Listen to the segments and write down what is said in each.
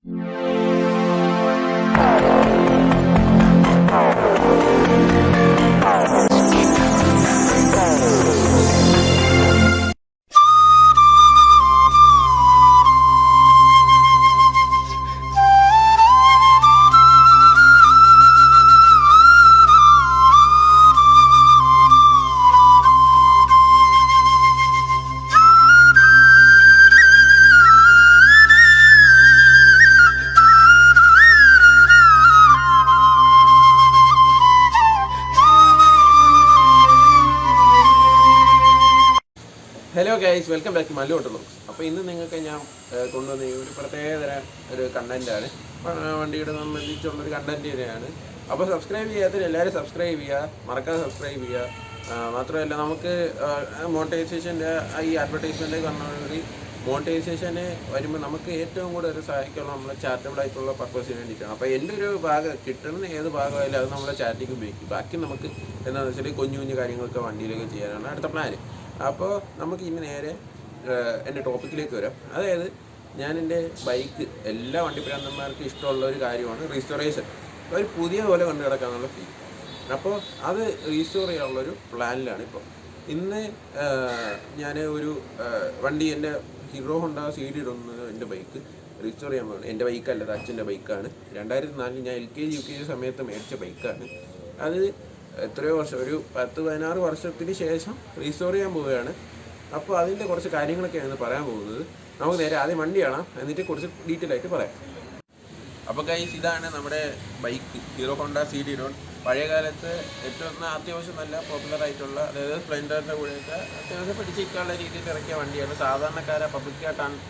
Hello guys, welcome back to Mallu auto vlogs. അപ്പോൾ ഇന്ന് നിങ്ങൾക്ക് ഞാൻ കൊണ്ടുവന്ന ഒരു പ്രത്യേകതര ഒരു കണ്ടൻറ്റാണ്, വണ്ടിയുടെ സംബന്ധിച്ചുള്ളൊരു കണ്ടൻറ്റ് തന്നെയാണ്. അപ്പോൾ സബ്സ്ക്രൈബ് ചെയ്യാത്തവർ എല്ലാവരും സബ്സ്ക്രൈബ് ചെയ്യുക, മറക്കാതെ സബ്സ്ക്രൈബ് ചെയ്യുക. മാത്രമല്ല, നമുക്ക് മോണിറ്റൈസേഷൻ്റെ ഈ അഡ്വർടൈസ്മെൻറ്റിലേക്ക് വന്നവർ മോണിറ്റൈസേഷന് വരുമ്പോൾ നമുക്ക് ഏറ്റവും കൂടുതൽ സഹായിക്കുള്ള നമ്മളെ ചാരിറ്റബിൾ ആയിട്ടുള്ള പർപ്പസിന് വേണ്ടിയിട്ടാണ്. അപ്പോൾ എൻ്റെ ഒരു ഭാഗം കിട്ടുന്ന ഏത് ഭാഗമായാലും അത് നമ്മളെ ചാരിറ്റിക്ക് ഉപയോഗിക്കും. ബാക്കി നമുക്ക് എന്താണെന്ന് വെച്ചാൽ കുഞ്ഞു കുഞ്ഞു കാര്യങ്ങളൊക്കെ വണ്ടിയിലേക്ക് ചെയ്യാനാണ് അടുത്ത പ്ലാന്. അപ്പോൾ നമുക്ക് ഇനി നേരെ എൻ്റെ ടോപ്പിക്കിലേക്ക് വരാം. അതായത് ഞാൻ എൻ്റെ ബൈക്ക് എല്ലാ വണ്ടിപ്രാന്തന്മാർക്കും ഇഷ്ടമുള്ള ഒരു കാര്യമാണ് റീസ്റ്റോറേഷൻ. ഒരു പുതിയ പോലെ കൊണ്ട് കിടക്കാന്നുള്ള ഫീൽ. അപ്പോൾ അത് റീസ്റ്റോർ ചെയ്യാനുള്ളൊരു പ്ലാനിലാണ് ഇപ്പോൾ. ഇന്ന് ഞാൻ ഒരു വണ്ടി, എൻ്റെ ഹീറോ ഹോണ്ട CD1 എൻ്റെ ബൈക്ക് റീസ്റ്റോർ ചെയ്യാൻ പോകുന്നത്. എൻ്റെ ബൈക്കല്ല, അത് അച്ഛൻ്റെ ബൈക്കാണ്. 2004 ഞാൻ LKG UKG സമയത്ത് മേടിച്ച ബൈക്കാണ്. അത് എത്രയോ വർഷം, ഒരു 10-16 വർഷത്തിന് ശേഷം റീസ്റ്റോർ ചെയ്യാൻ പോവുകയാണ്. അപ്പോൾ അതിൻ്റെ കുറച്ച് കാര്യങ്ങളൊക്കെയാണ് പറയാൻ പോകുന്നത്. നമുക്ക് നേരെ ആദ്യം വണ്ടി കാണാം, എന്നിട്ട് കുറച്ച് ഡീറ്റെയിൽ ആയിട്ട് പറയാം. അപ്പോൾ ഗൈസ്, ഇതാണ് നമ്മുടെ ബൈക്ക്, ഹീറോ ഹോണ്ട CD1. പഴയ കാലത്ത് ഏറ്റവും അത്യാവശ്യം നല്ല പോപ്പുലർ ആയിട്ടുള്ള, അതായത് സ്പ്ലെൻഡറിൻ്റെ കൂടെയൊക്കെ അത്യാവശ്യം പിടിച്ചിരിക്കാനുള്ള രീതിയിൽ ഇറക്കിയ വണ്ടിയാണ്. സാധാരണക്കാരെ പബ്ലിക്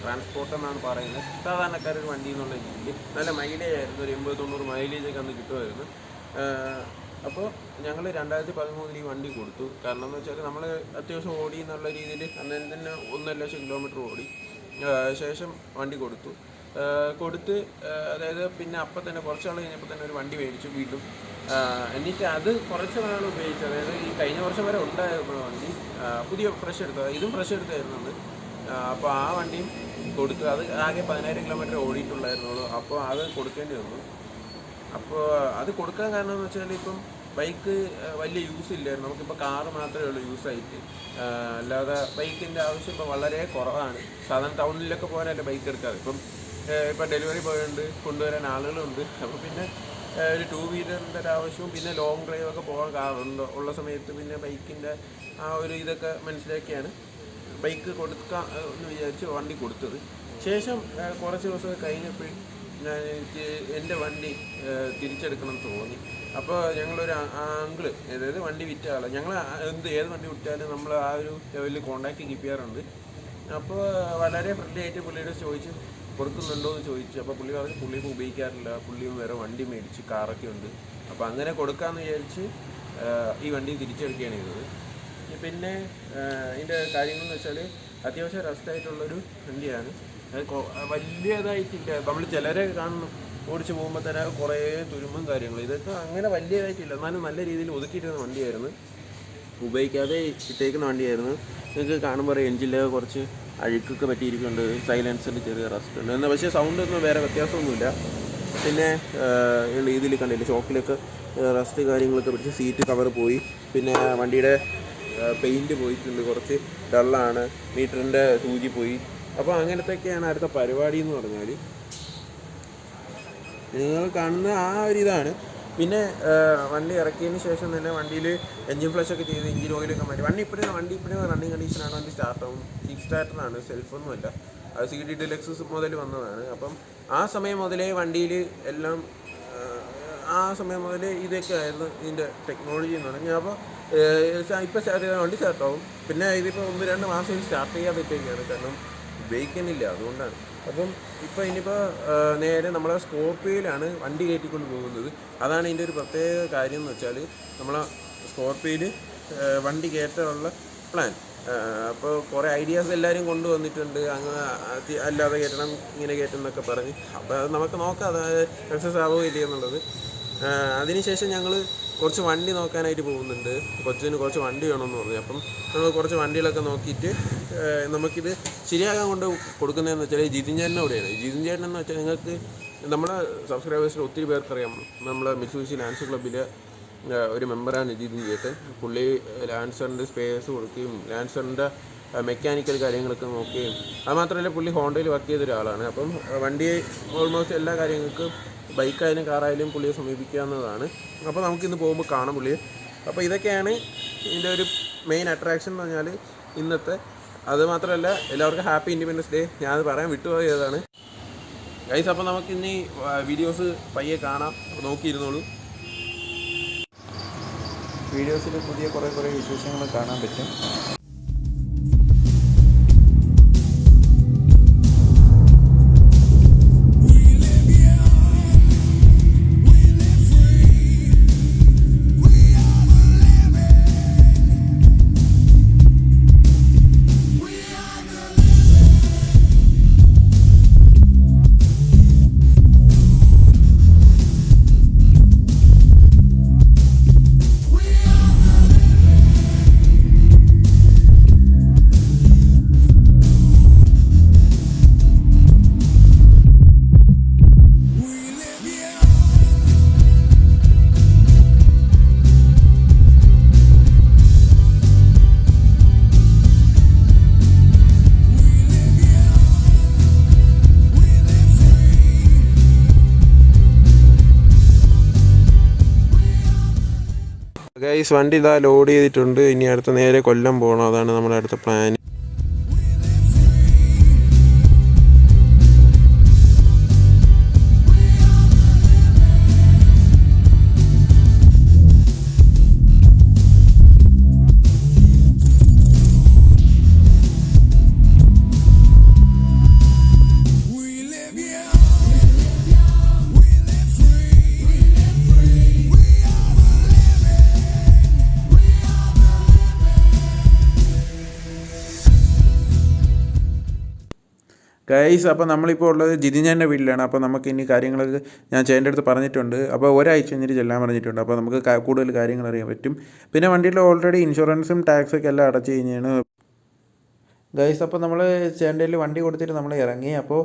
ട്രാൻസ്പോർട്ട് എന്നാണ് പറയുന്നത്. സാധാരണക്കാരൊരു വണ്ടി എന്നുള്ള രീതിയിൽ നല്ല മൈലേജ് ആയിരുന്നു, ഒരു 80-90 മൈലേജൊക്കെ അന്ന് കിട്ടുമായിരുന്നു. അപ്പോൾ ഞങ്ങൾ 2013 ഈ വണ്ടി കൊടുത്തു. കാരണം എന്ന് വെച്ചാൽ നമ്മൾ അത്യാവശ്യം ഓടി എന്നുള്ള രീതിയിൽ അന്ന് തന്നെ 1.5 ലക്ഷം കിലോമീറ്റർ ഓടി. ശേഷം വണ്ടി കൊടുത്ത് അതായത് പിന്നെ അപ്പം തന്നെ കുറച്ച് നാൾ കഴിഞ്ഞപ്പോൾ തന്നെ ഒരു വണ്ടി മേടിച്ചു വീണ്ടും. എന്നിട്ട് അത് കുറച്ച് നാൾ ഉപയോഗിച്ചു. അതായത് ഈ കഴിഞ്ഞ വർഷം വരെ ഉണ്ടായിരുന്ന വണ്ടി പുതിയ ഫ്രഷ് എടുത്തത്, ഇതും ഫ്രഷ് എടുത്തായിരുന്നത്. അപ്പോൾ ആ വണ്ടിയും കൊടുത്തു. അത് ആകെ 10,000 കിലോമീറ്റർ ഓടിയിട്ടുണ്ടായിരുന്നുള്ളൂ. അപ്പോൾ അത് കൊടുക്കേണ്ടി വന്നു. അപ്പോൾ അത് കൊടുക്കാൻ കാരണം എന്ന് വെച്ചാൽ ഇപ്പം ബൈക്ക് വലിയ യൂസ് ഇല്ലായിരുന്നു. നമുക്കിപ്പോൾ കാറ് മാത്രമേ ഉള്ളൂ യൂസായിട്ട്. അല്ലാതെ ബൈക്കിൻ്റെ ആവശ്യം ഇപ്പോൾ വളരെ കുറവാണ്. സാധാരണ ടൗണിലൊക്കെ പോകാനല്ലേ ബൈക്ക് എടുക്കാറ്. ഇപ്പം ഡെലിവറി ബോയ് ഉണ്ട്, കൊണ്ടുവരാൻ ആളുകളുണ്ട്. അപ്പോൾ പിന്നെ ഒരു 2 വീലറിൻ്റെ ഒരു ആവശ്യവും പിന്നെ ലോങ് ഡ്രൈവൊക്കെ പോകാൻ കാറുണ്ട് ഉള്ള സമയത്ത് പിന്നെ ബൈക്കിൻ്റെ ആ ഒരു ഇതൊക്കെ മനസ്സിലാക്കിയാണ് ബൈക്ക് കൊടുക്കാം എന്ന് വിചാരിച്ച് വണ്ടി കൊടുത്തത്. ശേഷം കുറച്ച് ദിവസം കഴിഞ്ഞപ്പോൾ എനിക്ക് എൻ്റെ വണ്ടി തിരിച്ചെടുക്കണം എന്ന് തോന്നി. അപ്പോൾ ഞങ്ങളൊരു ആങ്കിള്, അതായത് വണ്ടി വിറ്റ ആൾ, ഞങ്ങൾ ഏത് വണ്ടി വിറ്റാലും നമ്മൾ ആ ഒരു ലെവലിൽ കോൺടാക്റ്റ് കീപ്പ് ചെയ്യാറുണ്ട്. അപ്പോൾ വളരെ ഫ്രണ്ട്ലി ആയിട്ട് പുള്ളിയുടെ ചോദിച്ച് കൊടുക്കുന്നുണ്ടോ എന്ന് ചോദിച്ചു. അപ്പോൾ പുള്ളി പറഞ്ഞു പുള്ളിയും ഉപയോഗിക്കാറില്ല, പുള്ളിയും വേറെ വണ്ടി മേടിച്ച് കാറൊക്കെ ഉണ്ട്. അപ്പോൾ അങ്ങനെ കൊടുക്കാമെന്ന് വിചാരിച്ച് ഈ വണ്ടി തിരിച്ചെടുക്കുകയാണ് ചെയ്തത്. പിന്നെ ഇതിൻ്റെ കാര്യങ്ങളെന്ന് വെച്ചാൽ അത്യാവശ്യം റസ്റ്റായിട്ടുള്ളൊരു വണ്ടിയാണ്. വലിയതായിട്ടില്ല. നമ്മൾ ചിലരെ കാണുന്നു ഓടിച്ച് പോകുമ്പോൾ തന്നെ കുറേ തുരുമ്പും കാര്യങ്ങളും. ഇതൊക്കെ അങ്ങനെ വലിയതായിട്ടില്ല, എന്നാലും നല്ല രീതിയിൽ ഒതുക്കിയിട്ടിരുന്ന വണ്ടിയായിരുന്നു. ഉപയോഗിക്കാതെ ഇട്ടേക്കുന്ന വണ്ടിയായിരുന്നു. നിങ്ങൾക്ക് കാണുമ്പോൾ എഞ്ചിനിൽ കുറച്ച് അഴുക്കൊക്കെ പറ്റിയിരിക്കുന്നുണ്ട്, സൈലൻസിൻ്റെ ചെറിയ റസ്റ്റ് ഉണ്ട് എന്നാൽ, പക്ഷേ സൗണ്ടൊന്നും വേറെ വ്യത്യാസമൊന്നുമില്ല. പിന്നെ ഇതിൽ കണ്ടില്ല, ഷോക്കിലൊക്കെ റസ്റ്റ് കാര്യങ്ങളൊക്കെ പിടിച്ച് സീറ്റ് കവർ പോയി. പിന്നെ വണ്ടിയുടെ പെയിൻറ്റ് പോയിട്ടുണ്ട്, കുറച്ച് ഡള്ളാണ്, മീറ്ററിൻ്റെ സൂചി പോയി. അപ്പോൾ അങ്ങനത്തെയൊക്കെയാണ് അടുത്ത പരിപാടി എന്ന് പറഞ്ഞാൽ. നിങ്ങൾ കാണുന്ന ആ ഒരു ഇതാണ്. പിന്നെ വണ്ടി ഇറക്കിയതിന് ശേഷം തന്നെ വണ്ടിയിൽ എൻജിൻ ഫ്ലഷ് ഒക്കെ ചെയ്ത് എൻജിൻ ഓയിലൊക്കെ മാറ്റി. വണ്ടി ഇപ്പോഴും റണ്ണിങ് കണ്ടീഷനാണ്. വണ്ടി സ്റ്റാർട്ടാവും, കിക്ക് സ്റ്റാർട്ടറാണ്, സെൽഫൊന്നുമല്ല. അത് CD Deluxe മുതൽ വന്നതാണ്. അപ്പം ആ സമയം മുതലേ വണ്ടിയിൽ എല്ലാം, ആ സമയം മുതൽ ഇതൊക്കെ ആയിരുന്നു ഇതിൻ്റെ ടെക്നോളജി എന്ന് പറഞ്ഞാൽ. അപ്പോൾ ഇപ്പോൾ സ്റ്റാർട്ട് ചെയ്താൽ വണ്ടി സ്റ്റാർട്ടാവും. പിന്നെ ഇതിപ്പോൾ 1-2 മാസം സ്റ്റാർട്ട് ചെയ്യാതിട്ടേക്കാണ്, കാരണം ഉപയോഗിക്കുന്നില്ല, അതുകൊണ്ടാണ്. അപ്പം ഇപ്പോൾ ഇനിയിപ്പോൾ നേരെ നമ്മളെ സ്കോർപ്പിയോയിലാണ് വണ്ടി കയറ്റിക്കൊണ്ട് പോകുന്നത്. അതാണ് ഇതിൻ്റെ ഒരു പ്രത്യേക കാര്യം എന്ന് വെച്ചാൽ, നമ്മളെ സ്കോർപ്പിയോയിൽ വണ്ടി കയറ്റാനുള്ള പ്ലാൻ. അപ്പോൾ കുറേ ഐഡിയാസ് എല്ലാവരും കൊണ്ടുവന്നിട്ടുണ്ട്. അങ്ങനെ അല്ലാതെ കയറ്റണം, ഇങ്ങനെ കയറ്റണം എന്നൊക്കെ പറഞ്ഞ്. അപ്പോൾ അത് നമുക്ക് നോക്കാം, അത് സക്സസ് ആവുകയോ ഇല്ല എന്നുള്ളത്. അതിനുശേഷം ഞങ്ങൾ കുറച്ച് വണ്ടി നോക്കാനായിട്ട് പോകുന്നുണ്ട്. കൊച്ചിന് കുറച്ച് വണ്ടി വേണമെന്ന് പറഞ്ഞു. അപ്പം നമ്മൾ കുറച്ച് വണ്ടികളൊക്കെ നോക്കിയിട്ട് നമുക്കിത് ശരിയാകാൻ കൊണ്ട് കൊടുക്കുന്നതെന്ന് വെച്ചാൽ ജിതിൻ ചേട്ടനോടെയാണ്. ജിതിൻ ചേട്ടൻ എന്ന് വെച്ചാൽ നിങ്ങൾക്ക് നമ്മളെ സബ്സ്ക്രൈബേഴ്സിൽ ഒത്തിരി പേർക്കറിയാം. നമ്മളെ മിറ്റ്സുബിഷി ലാൻസ് ക്ലബ്ബിൽ ഒരു മെമ്പറാണ് ജിതിൻ ചേട്ടൻ. പുള്ളി ലാൻസറിൻ്റെ സ്പേസ് കൊടുക്കുകയും ലാൻസറിൻ്റെ മെക്കാനിക്കൽ കാര്യങ്ങളൊക്കെ നോക്കുകയും അത് മാത്രമല്ല പുള്ളി ഹോണ്ടയിൽ വർക്ക് ചെയ്ത ഒരാളാണ്. അപ്പം വണ്ടി ഓൾമോസ്റ്റ് എല്ലാ കാര്യങ്ങൾക്കും ബൈക്കായാലും കാറായാലും പുള്ളിയെ സമീപിക്കാവുന്നതാണ്. അപ്പോൾ നമുക്കിന്ന് പോകുമ്പോൾ കാണാം പുള്ളിയെ. അപ്പോൾ ഇതൊക്കെയാണ് ഇതിൻ്റെ ഒരു മെയിൻ അട്രാക്ഷൻ എന്ന് പറഞ്ഞാൽ ഇന്നത്തെ. അത് മാത്രമല്ല എല്ലാവർക്കും ഹാപ്പി ഇൻഡിപെൻഡൻസ് ഡേ. ഞാനത് പറയാൻ വിട്ടുപോയതാണ് ഗൈസ്. അപ്പോൾ നമുക്കിനി വീഡിയോസ് പയ്യെ കാണാം, നോക്കിയിരുന്നോളൂ. വീഡിയോസിൽ പുതിയ കുറേ വിശേഷങ്ങൾ കാണാൻ പറ്റും. ഗൈസ് വണ്ടി ഇതാ ലോഡ് ചെയ്തിട്ടുണ്ട്. ഇനി അടുത്ത നേരെ കൊല്ലം പോകണം. അതാണ് നമ്മുടെ അടുത്ത പ്ലാൻ. ഗൈസ് അപ്പോൾ നമ്മളിപ്പോൾ ഉള്ളത് ജിതിൻ്റെ വീട്ടിലാണ്. അപ്പോൾ നമുക്ക് ഇനി കാര്യങ്ങളൊക്കെ ഞാൻ ചേട്ടൻ്റെ അടുത്ത് പറഞ്ഞിട്ടുണ്ട്. അപ്പോൾ ഒരാഴ്ച കഴിഞ്ഞിട്ട് ചെല്ലാൻ പറഞ്ഞിട്ടുണ്ട്. അപ്പോൾ നമുക്ക് കൂടുതൽ കാര്യങ്ങൾ അറിയാൻ പറ്റും. പിന്നെ വണ്ടിയിൽ ഓൾറെഡി ഇൻഷുറൻസും ടാക്സൊക്കെ എല്ലാം അടച്ചു കഴിഞ്ഞാണ് ഗൈസ്. അപ്പോൾ നമ്മൾ ചേട്ടൻ്റെ വണ്ടി കൊടുത്തിട്ട് നമ്മൾ ഇറങ്ങി. അപ്പോൾ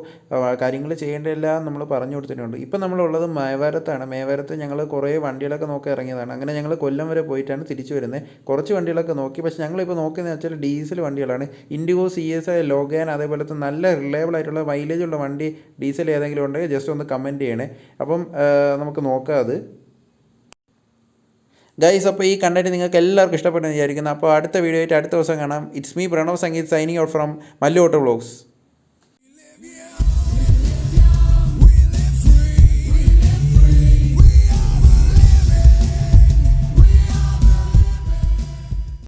കാര്യങ്ങൾ ചെയ്യേണ്ടതെല്ലാം നമ്മൾ പറഞ്ഞു കൊടുത്തിട്ടുണ്ട്. ഇപ്പോൾ നമ്മളുള്ളത് മേവാരത്താണ്. മേവാരത്ത് ഞങ്ങൾ കുറേ വണ്ടികളൊക്കെ നോക്കി ഇറങ്ങിയതാണ്. അങ്ങനെ ഞങ്ങൾ കൊല്ലം വരെ പോയിട്ടാണ് തിരിച്ചു വരുന്നത്. കുറച്ച് വണ്ടികളൊക്കെ നോക്കി. പക്ഷേ ഞങ്ങളിപ്പോൾ നോക്കിയെന്ന് വെച്ചാൽ ഡീസൽ വണ്ടികളാണ്. ഇൻഡിഗോ, CSI, ലോഗാൻ, അതേപോലത്തെ നല്ല റിലയബിൾ ആയിട്ടുള്ള മൈലേജ് ഉള്ള വണ്ടി ഡീസൽ ഏതെങ്കിലും ഉണ്ടെങ്കിൽ ജസ്റ്റ് ഒന്ന് കമൻറ്റ് ചെയ്യണേ. അപ്പം നമുക്ക് നോക്കാം അത് ഗൈസ്. അപ്പോൾ ഈ കണ്ടന്റ് നിങ്ങൾക്ക് എല്ലാവർക്കും ഇഷ്ടപ്പെട്ടെന്ന് വിചാരിക്കുന്നു. അപ്പോൾ അടുത്ത വീഡിയോ ആയിട്ട് അടുത്ത ദിവസം കാണാം. It's me Pranav Sangeeth signing out from Mallu auto vlogs.